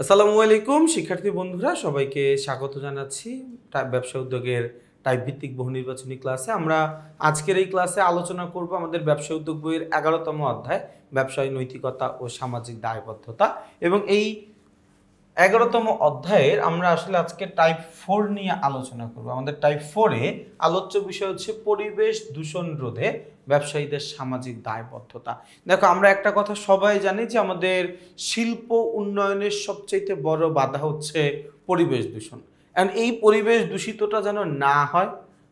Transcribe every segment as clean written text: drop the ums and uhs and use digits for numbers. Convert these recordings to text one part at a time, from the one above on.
আসসালামু আলাইকুম শিক্ষার্থী বন্ধুরা, সবাইকে স্বাগত জানাচ্ছি ব্যবসা উদ্যোগের টাইপ ভিত্তিক বহু নির্বাচনী ক্লাসে। আমরা আজকের এই ক্লাসে আলোচনা করব আমাদের ব্যবসা উদ্যোগ বইয়ের 11তম অধ্যায় ব্যবসায় নৈতিকতা ও সামাজিক দায়বদ্ধতা। এবং এই 11তম অধ্যায়ের আমরা আসলে আজকে টাইপ 4 নিয়ে আলোচনা করব। আমাদের টাইপ 4-এ আলোচ্য বিষয় হচ্ছে পরিবেশ দূষণ রোধে ব্যবসায়ীদের সামাজিক দায়বদ্ধতা। দেখো, আমরা একটা কথা সবাই জানি যে আমাদের শিল্প উন্নয়নের সবচেয়ে বড় বাধা হচ্ছে পরিবেশ দূষণ। এন্ড এই পরিবেশ দূষিতটা যেন না হয়,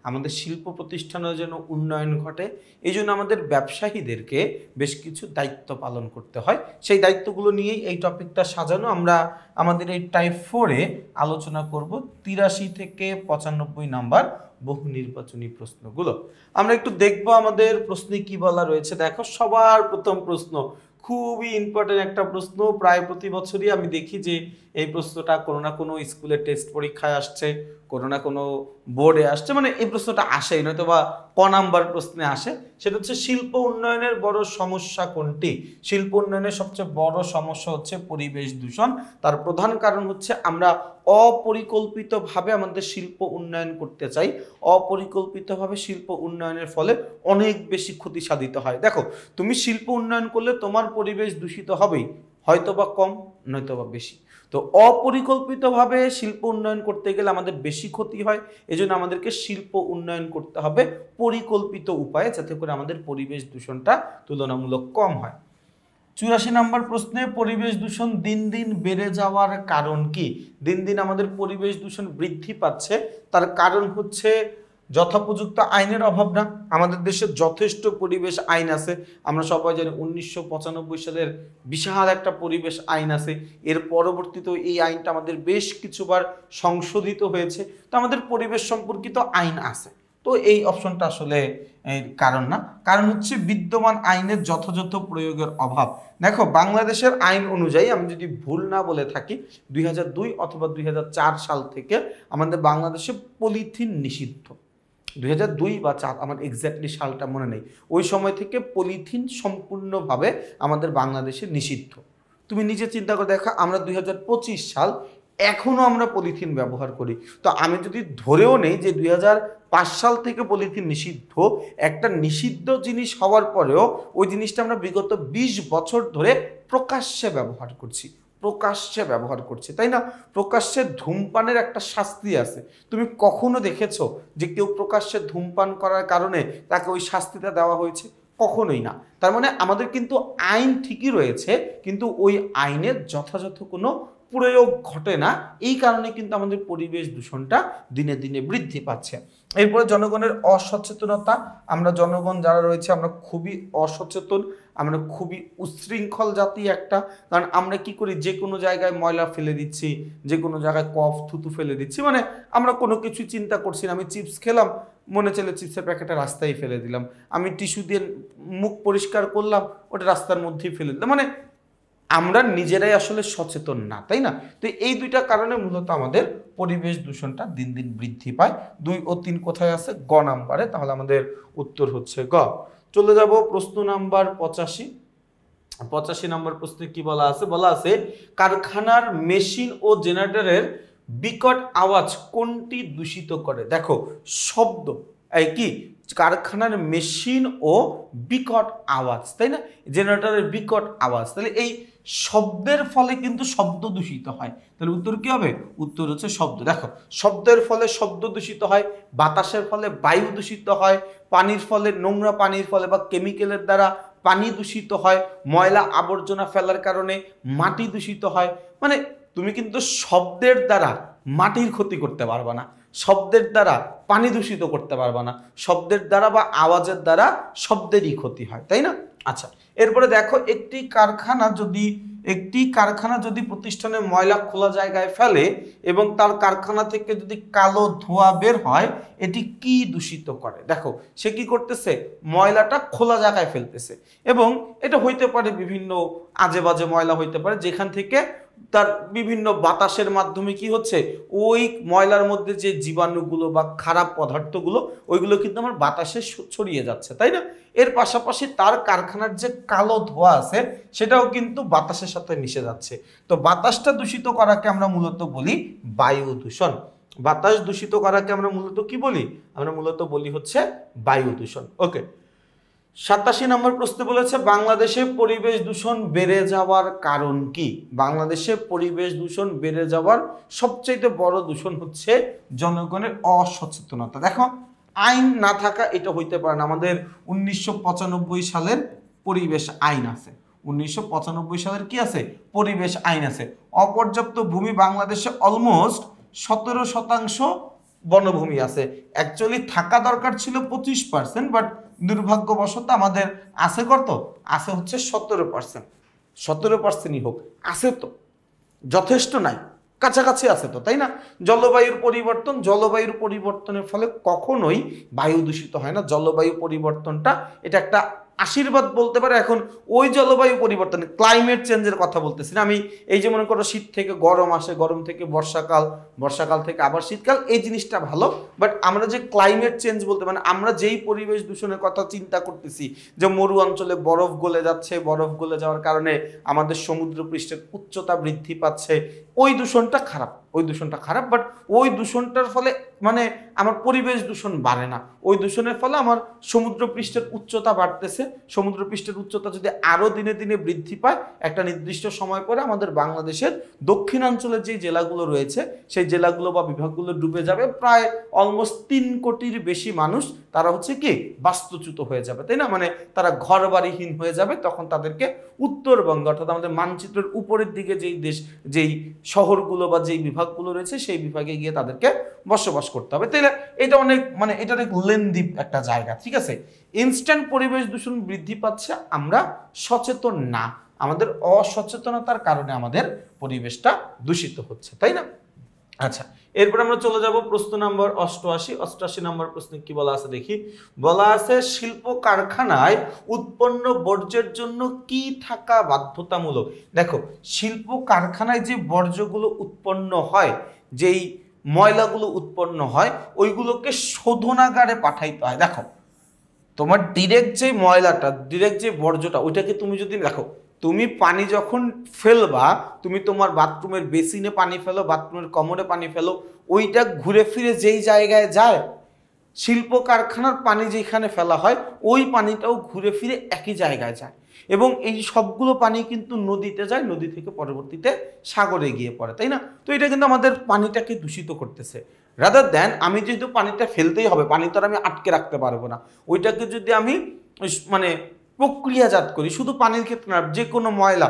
আমাদের শিল্প প্রতিষ্ঠানের যেন উন্নয়ন ঘটে, এই জন্য আমাদের ব্যবসায়ীদেরকে বেশ কিছু দায়িত্ব পালন করতে হয়। সেই দায়িত্বগুলো নিয়েই এই টপিকটা সাজানো। আমরা আমাদের এই টাইপ 4-এ আলোচনা করব 83 থেকে 95 নাম্বার বহু নির্বাচনী প্রশ্নগুলো। আমরা একটু দেখব আমাদের প্রশ্নে কি বলা রয়েছে। দেখো, সবার প্রথম প্রশ্ন খুবই ইম্পর্টেন্ট একটা প্রশ্ন। প্রায় প্রতি বছরই আমি দেখি যে এই প্রশ্নটা কোনো না কোনো স্কুলের টেস্ট পরীক্ষায় আসছে, কোনো না কোনো বোর্ডে আসছে, মানে এই প্রশ্নটা আসেই, নয়তো বা ক নাম্বার প্রশ্নে আসে। সেটা হচ্ছে শিল্প উন্নয়নের বড় সমস্যা কোনটি? শিল্প উন্নয়নের সবচেয়ে বড় সমস্যা হচ্ছে পরিবেশ দূষণ। তার প্রধান কারণ হচ্ছে আমরা অপরিকল্পিতভাবে আমাদের শিল্প উন্নয়ন করতে চাই। অপরিকল্পিতভাবে শিল্প উন্নয়নের ফলে অনেক বেশি ক্ষতি সাধিত হয়। দেখো, তুমি শিল্প উন্নয়ন করলে তোমার পরিবেশ দূষিত হবেই, হয়তো বা কম নয়তো বা বেশি। তো অপরিকল্পিতভাবে শিল্প উন্নয়ন করতে গেলে আমাদের বেশি ক্ষতি হয়। এজন্য আমাদেরকে শিল্প উন্নয়ন করতে হবে পরিকল্পিত উপায়ে, যাতে করে আমাদের পরিবেশ দূষণটা তুলনামূলক কম হয়। 84 নম্বর প্রশ্নে পরিবেশ দূষণ দিন দিন বেড়ে যাওয়ার কারণ কি? দিন দিন আমাদের পরিবেশ দূষণ বৃদ্ধি পাচ্ছে, তার কারণ হচ্ছে যথোপযুক্ত আইনের অভাব না। আমাদের দেশে যথেষ্ট পরিবেশ আইন আছে, আমরা সবাই জানি 1995 সালের বিশাল একটা পরিবেশ আইন আছে। এর পরবর্তীতে এই আইনটা আমাদের বেশ কিছুবার সংশোধিত হয়েছে। তো আমাদের পরিবেশ সম্পর্কিত আইন আছে। তো এই অপশনটা আসলে কারণ না, কারণ হচ্ছে বিদ্যমান আইনের যথাযথ প্রয়োগের অভাব। দেখো, বাংলাদেশের আইন অনুযায়ী আমি যদি ভুল না বলে থাকি 2002 অথবা 2004 সাল থেকে আমাদের বাংলাদেশে পলিথিন নিষিদ্ধ। 2002 বা 2004, আমার এক্স্যাক্টলি সালটা মনে নেই। ওই সময় থেকে পলিথিন সম্পূর্ণভাবে আমাদের বাংলাদেশে নিষিদ্ধ। তুমি নিজে চিন্তা করে দেখা, আমরা 2025 সাল, এখনও আমরা পলিথিন ব্যবহার করি। তো আমি যদি ধরেও নেই যে 2005 সাল থেকে পলিথিন নিষিদ্ধ, একটা নিষিদ্ধ জিনিস হওয়ার পরেও ওই জিনিসটা আমরা বিগত 20 বছর ধরে প্রকাশ্যে ব্যবহার করছি, তাই না? প্রকাশ্যে ধূমপানের একটা শাস্তি আছে। তুমি কখনো দেখেছো যে কেউ প্রকাশ্যে ধূমপান করার কারণে তাকে ওই শাস্তিটা দেওয়া হয়েছে? কখনোই না। তার মানে আমাদের কিন্তু আইন ঠিকই রয়েছে, কিন্তু ওই আইনের যথাযথ কোনো প্রয়োগ ঘটে না। এই কারণে কিন্তু আমাদের পরিবেশ দূষণটা দিনে দিনে বৃদ্ধি পাচ্ছে। এরপরে জনগণের অসচেতনতা। আমরা জনগণ যারা রয়েছে আমরা খুবই অসচেতন, আমরা খুবই উচ্ছৃঙ্খল জাতি একটা। কারণ আমরা কি করি, যে কোনো জায়গায় ময়লা ফেলে দিচ্ছি, যে কোনো জায়গায় কফ থুতু ফেলে দিচ্ছি, মানে আমরা কোনো কিছু চিন্তা করছি না। আমি চিপস খেলাম, মনে চলে চিপসের প্যাকেটটা রাস্তায় ফেলে দিলাম। আমি টিস্যু দিয়ে মুখ পরিষ্কার করলাম, ওটা রাস্তার মধ্যেই ফেলে দিলাম। মানে আমরা নিজেরাই আসলে সচেতন না, তাই না? তো এই দুইটা কারণে মূলত আমাদের পরিবেশ দূষণটা দিন দিন বৃদ্ধি পায়। 2 ও 3 কোথায় আছে? গ নাম্বারে। তাহলে আমাদের উত্তর হচ্ছে গ। চলে যাব প্রশ্ন নাম্বার 85 নম্বর প্রশ্নে কি বলা আছে? বলা আছে কারখানার মেশিন ও জেনারেটরের বিকট আওয়াজ কোনটি দূষিত করে? দেখো, শব্দ, এই কি কারখানার মেশিন ও বিকট আওয়াজ, তাই না? জেনারেটরের বিকট আওয়াজ, তাহলে এই শব্দের ফলে কিন্তু শব্দ দূষিত হয়। তাহলে উত্তর কি হবে? উত্তর হচ্ছে শব্দ। দেখো, শব্দের ফলে শব্দ দূষিত হয়, বাতাসের ফলে বায়ু দূষিত হয়, পানির ফলে, নোংরা পানির ফলে বা কেমিক্যালের দ্বারা পানি দূষিত হয়, ময়লা আবর্জনা ফেলার কারণে মাটি দূষিত হয়। মানে তুমি কিন্তু শব্দের দ্বারা মাটির ক্ষতি করতে পারবা না, শব্দের দ্বারা পানি দূষিত করতে পারবা না, শব্দের দ্বারা বা আওয়াজের দ্বারা শব্দেরই ক্ষতি হয়, তাই না? আচ্ছা, এরপরে দেখো, একটি কারখানা যদি প্রতিষ্ঠানের ময়লা খোলা জায়গায় ফেলে এবং তার কারখানা থেকে যদি কালো ধোঁয়া বের হয়, এটি কি দূষিত করে? দেখো, সে কি করতেছে? ময়লাটা খোলা জায়গায় ফেলতেছে। এবং এটা হইতে পারে বিভিন্ন আজে বাজে ময়লা হইতে পারে, যেখান থেকে তার বিভিন্ন বাতাসের মাধ্যমে কি হচ্ছে, ওই ময়লার মধ্যে যে জীবাণুগুলো বা খারাপ পদার্থগুলো ওইগুলো কিন্তু আমার বাতাসে ছড়িয়ে যাচ্ছে, তাই না? এর পাশাপাশি তার কারখানার যে কালো ধোঁয়া আছে সেটাও কিন্তু বাতাসের সাথে মিশে যাচ্ছে। তো বাতাসটা দূষিত করাকে আমরা মূলত বলি বায়ু দূষণ। বাতাস দূষিত করাকে আমরা মূলত কি বলি? আমরা মূলত বলি হচ্ছে বায়ু দূষণ। ওকে, 87 নম্বর প্রশ্ন বলেছে বাংলাদেশে পরিবেশ দূষণ বেড়ে যাওয়ার কারণ কি? বাংলাদেশে পরিবেশ দূষণ বেড়ে যাওয়ার সবচেয়ে বড় দূষণ হচ্ছে জনগণের অসচেতনতা। দেখো, আইন না থাকা এটা হইতে পারে না। আমাদের 1995 সালের পরিবেশ আইন আছে, 1995 সালের কি আছে? পরিবেশ আইন আছে। অপর্যাপ্ত ভূমি বাংলাদেশে অলমোস্ট 17% বনভূমি আছে। অ্যাকচুয়ালি থাকা দরকার ছিল 25%, বাট দুর্ভাগ্যবশত আমাদের আছে কত? আছে হচ্ছে 17%। 17%ই হোক, আছে তো, যথেষ্ট নাই, কাছাকাছি আছে তো, তাই না? জলবায়ুর পরিবর্তনের ফলে কখনোই বায়ু দূষিত হয় না। জলবায়ু পরিবর্তনটা এটা একটা আশীর্বাদ বলতে পারে। এখন ওই জলবায়ু পরিবর্তন, ক্লাইমেট চেঞ্জের কথা বলতেছি না আমি। এই যে মনে করো শীত থেকে গরম আসে, গরম থেকে বর্ষাকাল, বর্ষাকাল থেকে আবার শীতকাল, এই জিনিসটা ভালো। বাট আমরা যে ক্লাইমেট চেঞ্জ বলতে মানে আমরা যেই পরিবেশ দূষণের কথা চিন্তা করতেছি, যে মরু অঞ্চলে বরফ গলে যাচ্ছে, বরফ গলে যাওয়ার কারণে আমাদের সমুদ্র পৃষ্ঠের উচ্চতা বৃদ্ধি পাচ্ছে, ওই দূষণটা খারাপ, ওই দূষণটা খারাপ। বাট ওই দূষণটার ফলে মানে আমার পরিবেশ দূষণ বাড়ে না। ওই দূষণের ফলে আমার সমুদ্র পৃষ্ঠের উচ্চতা বাড়তেছে। সমুদ্র পৃষ্ঠের উচ্চতা যদি আরো দিনে দিনে বৃদ্ধি পায়, একটা নির্দিষ্ট সময় পরে আমাদের বাংলাদেশের দক্ষিণাঞ্চলের যে জেলাগুলো রয়েছে সেই জেলাগুলো বা বিভাগগুলো ডুবে যাবে। প্রায় অলমোস্ট 3 কোটির বেশি মানুষ তারা হচ্ছে কি বাস্তুচ্যুত হয়ে যাবে, তাই না? মানে তারা ঘর বাড়িহীন হয়ে যাবে। তখন তাদেরকে উত্তরবঙ্গ অর্থাৎ আমাদের মানচিত্রের উপরের দিকে যেই শহরগুলো বা যেই বিভাগগুলো রয়েছে সেই বিভাগে গিয়ে তাদেরকে বসবাস করতে হবে, তাই না? এটা অনেক মানে এটা অনেক লেন্দি একটা জায়গা, ঠিক আছে? ইনস্ট্যান্ট পরিবেশ দূষণ বৃদ্ধি পাচ্ছে, আমরা সচেতন না, আমাদের অসচেতনতার কারণে আমাদের পরিবেশটা দূষিত হচ্ছে, তাই না? আচ্ছা, এরপর আমরা চলে যাব প্রশ্ন নম্বর 88। 88 নম্বর প্রশ্নে কি বলা আছে দেখি। বলা আছে শিল্প কারখানায় উৎপন্ন বর্জ্যের জন্য কি থাকা বাধ্যতামূলক। দেখো, শিল্প কারখানায় যে বর্জ্যগুলো উৎপন্ন হয়, যেই ময়লাগুলো উৎপন্ন হয়, ওইগুলোকে শোধনাগারে পাঠাইতে হয়। দেখো, তোমার ডিরেক্ট যে ময়লাটা, ডিরেক্ট যে বর্জ্যটা, ওইটাকে তুমি যদি দেখো, তুমি পানি যখন ফেলবা, তুমি তোমার বাথরুমের বেসিনে পানি ফেলো, বাথরুমের কমোডে পানি ফেলো, ওইটা ঘুরে ফিরে যেই জায়গায় যায়, শিল্প কারখানার পানি যেখানে ফেলা হয় ওই পানিটাও ঘুরে ফিরে একই জায়গায় যায়। এবং এই সবগুলো পানি কিন্তু নদীতে যায়, নদী থেকে পরবর্তীতে সাগরে গিয়ে পড়ে, তাই না? তো এটা কিন্তু আমাদের পানিটাকে দূষিত করতেছে। রাদার দেন আমি যেহেতু পানিটা ফেলতেই হবে, পানি তো আর আমি আটকে রাখতে পারবো না, ওইটাকে যদি আমি মানে প্রক্রিয়াজাত করি, শুধু পানির ক্ষেত্রে না, যে কোনো ময়লা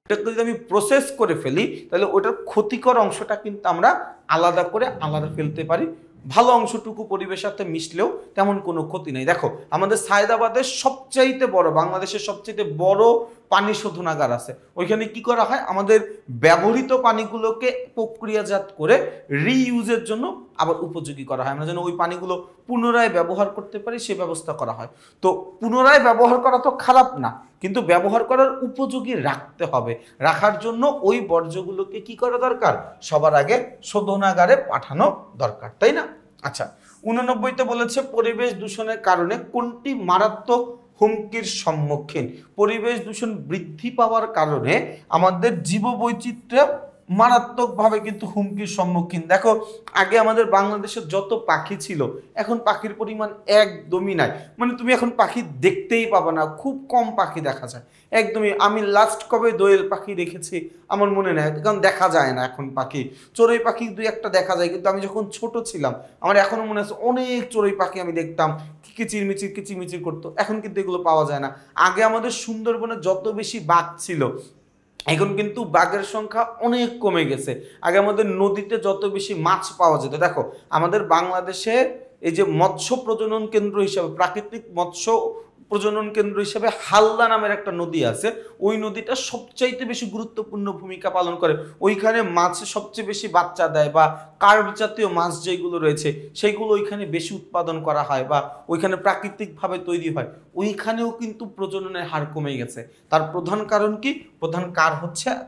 এটাকে যদি আমি প্রসেস করে ফেলি, তাহলে ওটার ক্ষতিকর অংশটা কিন্তু আমরা আলাদা করে আলাদা ফেলতে পারি। ভালো অংশটুকু পরিবেশের সাথে মিশলেও তেমন কোনো ক্ষতি নেই। দেখো, আমাদের সায়েদাবাদের সবচাইতে বড়, বাংলাদেশের সবচাইতে বড় পানি শোধনাগার আছে। ওইখানে কি করা হয়, আমাদের ব্যবহৃত পানিগুলোকে প্রক্রিয়াজাত করে রিইউজের জন্য আবার উপযোগী করা হয়। আমরা যেন ওই পানিগুলো পুনরায় ব্যবহার করতে পারি সে ব্যবস্থা করা হয়। তো পুনরায় ব্যবহার করা তো খারাপ না, কিন্তু ব্যবহার করার উপযোগী রাখতে হবে। রাখার জন্য ওই বর্জ্যগুলোকে কি করা দরকার, সবার আগে শোধনাগারে পাঠানো দরকার, তাই না? আচ্ছা, 89তে বলেছে পরিবেশ দূষণের কারণে কোনটি মারাত্মক হুমকির সম্মুখীন। পরিবেশ দূষণ বৃদ্ধি পাওয়ার কারণে আমাদের জীববৈচিত্র্য মারাত্মকভাবে কিন্তু হুমকির সম্মুখীন। দেখো, আগে আমাদের বাংলাদেশের যত পাখি ছিল, এখন পাখির পরিমাণ একদমই নাই। মানে তুমি এখন পাখি দেখতেই পাবে না, খুব কম পাখি দেখা যায় একদমই। আমি লাস্ট কবে দোয়েল পাখি দেখেছি আমার মনে নেই, কারণ দেখা যায় না এখন পাখি। চড়ুই পাখি 2-1টা দেখা যায়, কিন্তু আমি যখন ছোট ছিলাম আমার এখনো মনে আছে অনেক চড়ুই পাখি আমি দেখতাম, কিচিরমিচির করতো। এখন কিন্তু এগুলো পাওয়া যায় না। আগে আমাদের সুন্দরবনে যত বেশি বাঘ ছিল, এখন কিন্তু বাঘের সংখ্যা অনেক কমে গেছে। আগে আমাদের নদীতে যত বেশি মাছ পাওয়া যেত। দেখো, আমাদের বাংলাদেশে এই যে মৎস্য প্রজনন কেন্দ্র হিসাবে, প্রাকৃতিক মৎস্য প্রজনন কেন্দ্র হিসেবে হালদা নামের একটা নদী আছে, ওই নদীটা সবচাইতে বেশি গুরুত্বপূর্ণ ভূমিকা পালন করে। ওইখানে মাছ সবচেয়ে বেশি বাচ্চা দেয়, বা কার্প জাতীয় মাছ যেগুলো রয়েছে সেইগুলো ওইখানে বেশি উৎপাদন করা হয়, বা ওইখানে প্রাকৃতিকভাবে তৈরি হয়। ওইখানেও কিন্তু প্রজননের হার কমে গেছে। তার প্রধান কারণ কি? প্রধান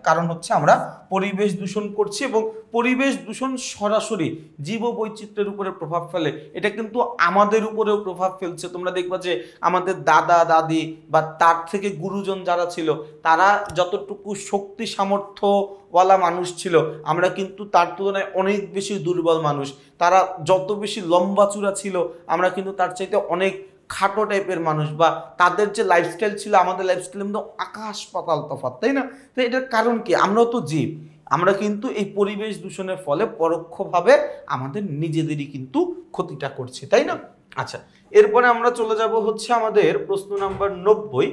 কারণ হচ্ছে আমরা পরিবেশ দূষণ করছি, এবং পরিবেশ দূষণ সরাসরি জীববৈচিত্র্যের উপরে প্রভাব ফেলে। এটা কিন্তু আমাদের উপরেও প্রভাব ফেলছে। তোমরা দেখবা যে আমাদের দাদা দাদি বা তার থেকে গুরুজন যারা ছিল, তারা যতটুকু শক্তি সামর্থ্যওয়ালা মানুষ ছিল, আমরা কিন্তু তার তুলনায় অনেক বেশি দুর্বল মানুষ। তারা যত বেশি লম্বা চূড়া ছিল, আমরা কিন্তু তার চাইতে অনেক খাটো টাইপের মানুষ, বা তাদের যে লাইফস্টাইল ছিল আমাদের লাইফস্টাইলের মধ্যে আকাশ পাতাল তফাৎ, তাই না? তো এটার কারণ কি? আমরাও তো জীব। আমরা কিন্তু এই পরিবেশ দূষণের ফলে পরোক্ষভাবে আমাদের নিজেদেরই কিন্তু ক্ষতিটা করছি, তাই না? আচ্ছা, এরপরে আমরা চলে যাব হচ্ছে আমাদের প্রশ্ন নাম্বার 90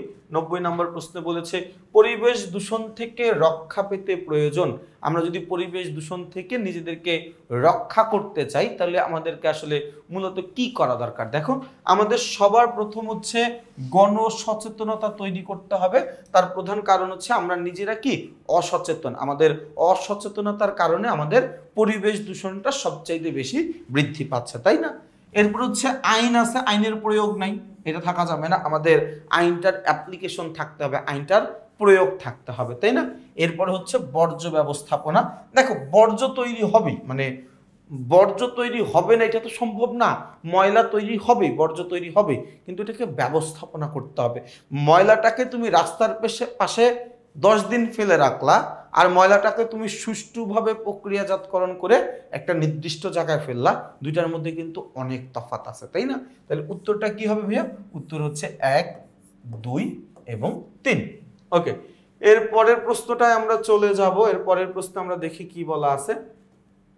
নম্বর প্রশ্নে বলেছে পরিবেশ দূষণ থেকে রক্ষা পেতে প্রয়োজন। আমরা যদি পরিবেশ দূষণ থেকে নিজেদেরকে রক্ষা করতে চাই, তাহলে আমাদেরকে আসলে মূলত কি করা দরকার? দেখো, আমাদের সবার প্রথম হচ্ছে গণসচেতনতা তৈরি করতে হবে। তার প্রধান কারণ হচ্ছে আমরা নিজেরা কি অসচেতন। আমাদের অসচেতনতার কারণে আমাদের পরিবেশ দূষণটা সবচাইতে বেশি বৃদ্ধি পাচ্ছে, তাই না? এরপর হচ্ছে আইন আছে, আইনের প্রয়োগ নাই, এটা থাকা যাবে না। আমাদের আইনটার অ্যাপ্লিকেশন থাকতে হবে, আইনটার প্রয়োগ থাকতে হবে, তাই না? এরপর হচ্ছে বর্জ্য ব্যবস্থাপনা। দেখো, বর্জ্য তৈরি হবেই, মানে বর্জ্য তৈরি হবে না এটা তো সম্ভব না। ময়লা তৈরি হবে, বর্জ্য তৈরি হবে, কিন্তু এটাকে ব্যবস্থাপনা করতে হবে। ময়লাটাকে তুমি রাস্তার পাশে 10 দিন ফেলে রাখলা, আর ময়লাটাকে তুমি সুষ্ঠুভাবে প্রক্রিয়াজাতকরণ করে একটা নির্দিষ্ট জায়গায় ফেললা, দুইটার মধ্যে কিন্তু অনেক তফাৎ আছে, তাই না? তাহলে উত্তরটা কি হবে ভাইয়া? উত্তর হচ্ছে 1, 2 এবং 3। ওকে, এর পরের প্রশ্নটায় আমরা চলে যাব। এর পরের প্রশ্ন আমরা দেখি কি বলা আছে।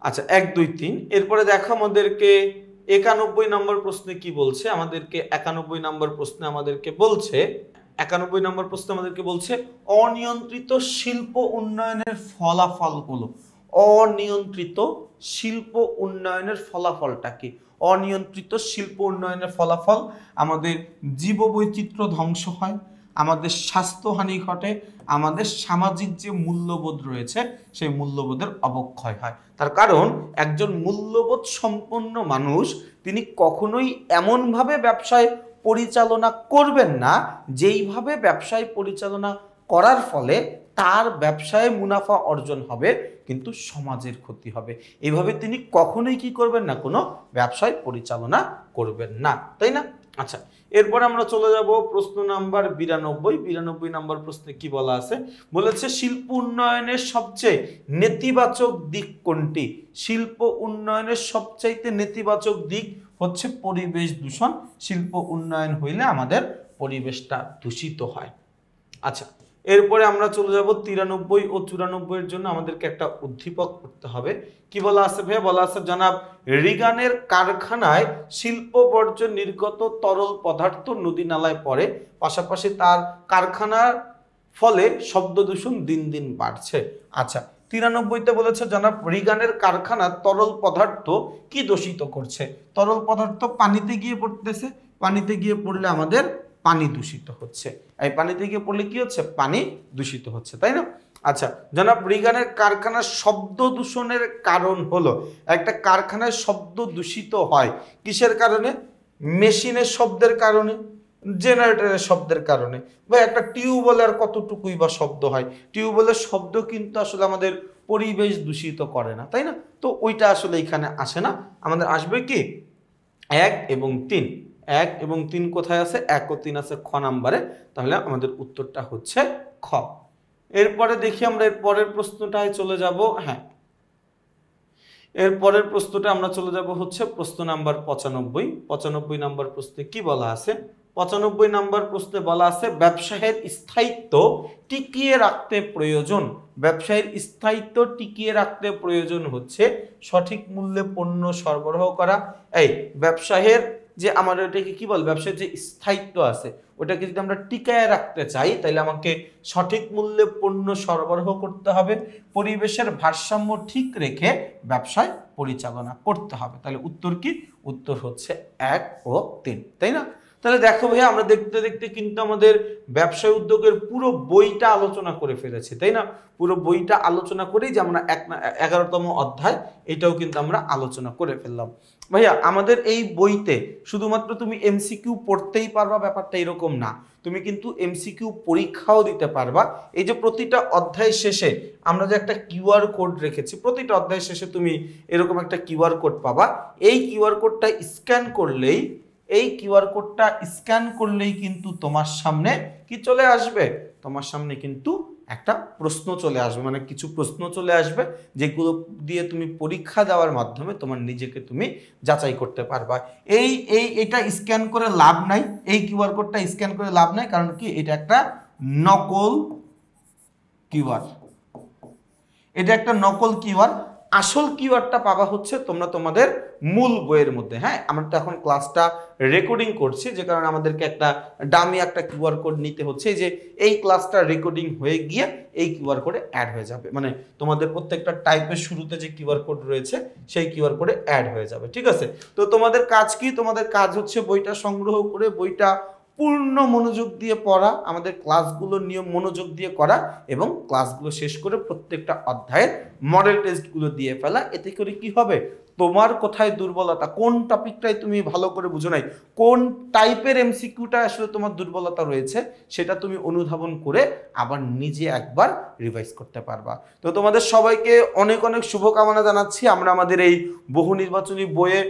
আচ্ছা, 1, 2, 3। এরপরে দেখো আমাদেরকে 91 নম্বর প্রশ্নে কি বলছে। আমাদেরকে 91 নম্বর প্রশ্নে আমাদেরকে বলছে 91 নম্বর প্রশ্ন আমাদেরকে বলছে অনিয়ন্ত্রিত শিল্প উন্নয়নের ফলাফল হলো। অনিয়ন্ত্রিত শিল্প উন্নয়নের ফলাফলটা কি? অনিয়ন্ত্রিত শিল্প উন্নয়নের ফলাফল আমাদের জীববৈচিত্র্য ধ্বংস হয়, আমাদের স্বাস্থ্যহানি ঘটে, আমাদের সামাজিক যে মূল্যবোধ রয়েছে সেই মূল্যবোধের অবক্ষয় হয়। তার কারণ একজন মূল্যবোধ সম্পন্ন মানুষ তিনি কখনোই এমনভাবে ব্যবসায় পরিচালনা করবেন না যেইভাবে ব্যবসায় পরিচালনা করার ফলে তার ব্যবসায় মুনাফা অর্জন হবে কিন্তু সমাজের ক্ষতি হবে। এইভাবে তিনি কখনোই কি করবেন না, কোনো ব্যবসায় পরিচালনা করবেন না, তাই না? আচ্ছা, এরপর আমরা চলে যাব প্রশ্ন নাম্বার 92 নম্বর প্রশ্নে কি বলা আছে। বলেছে শিল্প উন্নয়নের সবচেয়ে নেতিবাচক দিক কোনটি? শিল্প উন্নয়নের সবচাইতে নেতিবাচক দিক হচ্ছে পরিবেশ দূষণ। শিল্প উন্নয়ন হইলে আমাদের পরিবেশটা দূষিত হয়। আচ্ছা, এরপরে আমরা চলে যাব 93 ও 94 এর জন্য আমাদেরকে একটা উদ্দীপক করতে হবে। কি বলা আছে ভাইয়া? বলা আছে জনাব রিগানের কারখানায় শিল্প বর্জ্য নির্গত তরল পদার্থ নদী নালায় পড়ে, পাশাপাশি তার কারখানার ফলে শব্দ দূষণ দিন দিন বাড়ছে। আচ্ছা, 93তে বলেছে জনাব রিগানের কারখানার তরল পদার্থ কি দূষিত করছে? তরল পদার্থ পানিতে গিয়ে পড়তেছে, পানিতে গিয়ে পড়লে আমাদের পানি দূষিত হচ্ছে। এই পানিতে গিয়ে পড়লে কি হচ্ছে? পানি দূষিত হচ্ছে, তাই না? আচ্ছা, জনাব রিগানের কারখানার শব্দ দূষণের কারণ হলো, একটা কারখানায় শব্দ দূষিত হয় কিসের কারণে? মেশিনের শব্দের কারণে, জেনারেটরের শব্দের কারণে, বা একটা টিউবওয়েলের কতটুকুই বা শব্দ হয়। টিউবওয়েলের শব্দ কিন্তু আসলে আমাদের পরিবেশ দূষিত করে না, তাই না? তো ওইটা আসলে এখানে আসে না। আমাদের আসবে কি 1 এবং 3। 1 এবং 3 কোথায় আছে? 1 ও 3 আছে খ নাম্বারে। তাহলে আমাদের উত্তরটা হচ্ছে খ। এরপরে দেখি আমরা এর পরের প্রশ্নটায় চলে যাব। হ্যাঁ, এর পরের প্রশ্নটা আমরা চলে যাব হচ্ছে প্রশ্ন নাম্বার 95। 95 নম্বর প্রশ্নে কি বলা আছে? 95 নম্বর প্রশ্নে বলা আছে ব্যবসায়ের স্থায়িত্ব টিকিয়ে রাখতে প্রয়োজন। ব্যবসায়ের স্থায়িত্ব টিকিয়ে রাখতে প্রয়োজন হচ্ছে সঠিক মূল্যে পণ্য সরবরাহ করা। এই ব্যবসায়ের যে আমাদের এটাকে কি বল, ব্যবসায়ের যে স্থায়িত্ব আছে ওটাকে যদি আমরা টিকায় রাখতে চাই তাহলে আমাকে সঠিক মূল্যে পণ্য সরবরাহ করতে হবে, পরিবেশের ভারসাম্য ঠিক রেখে ব্যবসায় পরিচালনা করতে হবে। তাহলে উত্তর কি? উত্তর হচ্ছে 1 ও 3, তাই না? তো তাহলে দেখো ভাইয়া আমরা দেখতে দেখতে কিন্তু আমাদের ব্যবসায় উদ্যোগের পুরো বইটা আলোচনা করে ফেলেছি, তাই না? পুরো বইটা আলোচনা করেই যে আমরা 11তম অধ্যায় এটাও কিন্তু আমরা আলোচনা করে ফেললাম। ভাইয়া আমাদের এই বইতে শুধুমাত্র তুমি এমসিকিউ পড়তেই পারবা ব্যাপারটা এরকম না, তুমি কিন্তু এমসিকিউ পরীক্ষাও দিতে পারবা। এই যে প্রতিটা অধ্যায় শেষে আমরা যে একটা কিউআর কোড রেখেছি, প্রতিটা অধ্যায় শেষে তুমি এরকম একটা কিউআর কোড পাবা। এই কিউআর কোডটা স্ক্যান করলেই কিন্তু তোমার সামনে কি চলে আসবে, তোমার সামনে কিন্তু একটা প্রশ্ন চলে আসবে, মানে কিছু প্রশ্ন চলে আসবে যেগুলো দিয়ে তুমি পরীক্ষা দেওয়ার মাধ্যমে তোমার নিজেকে তুমি যাচাই করতে পারবা। এটা স্ক্যান করে লাভ নাই, এই কিউআর কোডটা স্ক্যান করে লাভ নাই, কারণ কি এটা একটা নকল কিউআর, এটা একটা নকল কিউআর। আসল কিউআরটা পাবা হচ্ছে তোমরা তোমাদের মূল বইয়ের মধ্যে। হ্যাঁ, আমরা তো এখন ক্লাসটা রেকর্ডিং করছি, যে কারণে আমাদেরকে একটা ডামি একটা কিউআর কোড নিতে হচ্ছে, যে এই ক্লাসটা রেকর্ডিং হয়ে গিয়ে এই কিউআর কোডে অ্যাড হয়ে যাবে, মানে তোমাদের প্রত্যেকটা টাইপের শুরুতে যে কিউআর কোড রয়েছে সেই কিউআর কোডে অ্যাড হয়ে যাবে। ঠিক আছে, তো তোমাদের কাজ কি? তোমাদের কাজ হচ্ছে বইটা সংগ্রহ করে বইটা পূর্ণ মনোযোগ দিয়ে পড়া, আমাদের ক্লাসগুলোর নিয়ম মনোযোগ দিয়ে করা, এবং ক্লাসগুলো শেষ করে প্রত্যেকটা অধ্যায়ের মডেল টেস্টগুলো দিয়ে ফেলা। এতে করে কি হবে, তোমার কোথায় দুর্বলতা, কোন টপিকটাই তুমি ভালো করে বুঝো নাই, কোন টাইপের এমসিকিউটা আসলে তোমার দুর্বলতা রয়েছে, সেটা তুমি অনুধাবন করে আবার নিজে একবার রিভাইজ করতে পারবা। তো তোমাদের সবাইকে অনেক অনেক শুভকামনা জানাচ্ছি। আমরা আমাদের এই বহু নির্বাচনী বইয়ে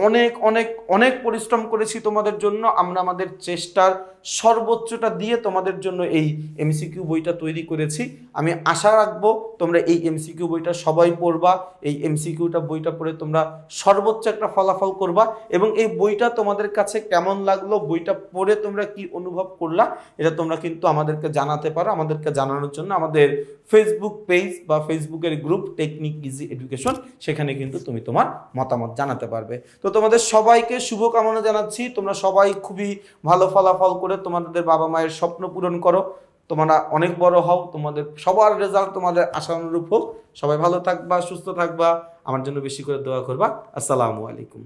অনেক অনেক অনেক পরিশ্রম করেছি তোমাদের জন্য। আমরা আমাদের চেষ্টার সর্বোচ্চটা দিয়ে তোমাদের জন্য এই এমসিকিউ বইটা তৈরি করেছি। আমি আশা রাখবো তোমরা এই এমসিকিউ বইটা সবাই পড়বা, এই বইটা পড়ে তোমরা সর্বোচ্চ একটা ফলাফল করবা, এবং এই বইটা তোমাদের কাছে কেমন লাগলো, বইটা পড়ে তোমরা কি অনুভব করলা, এটা তোমরা কিন্তু আমাদেরকে জানাতে পারো। আমাদেরকে জানানোর জন্য আমাদের ফেসবুক পেজ বা ফেসবুকের গ্রুপ টেকনিক ইজি এডুকেশন, সেখানে কিন্তু তুমি তোমার মতামত জানাতে পারবে। তো তোমাদের সবাইকে শুভকামনা জানাচ্ছি, তোমরা সবাই খুবই ভালো ফলাফল করে তোমাদের বাবা মায়ের স্বপ্ন পূরণ করো, তোমরা অনেক বড় হও, তোমাদের সবার রেজাল্ট তোমাদের আশানুরূপ হোক। সবাই ভালো থাকবা, সুস্থ থাকবা, আমার জন্য বেশি করে দোয়া করবা। আসসালামু আলাইকুম।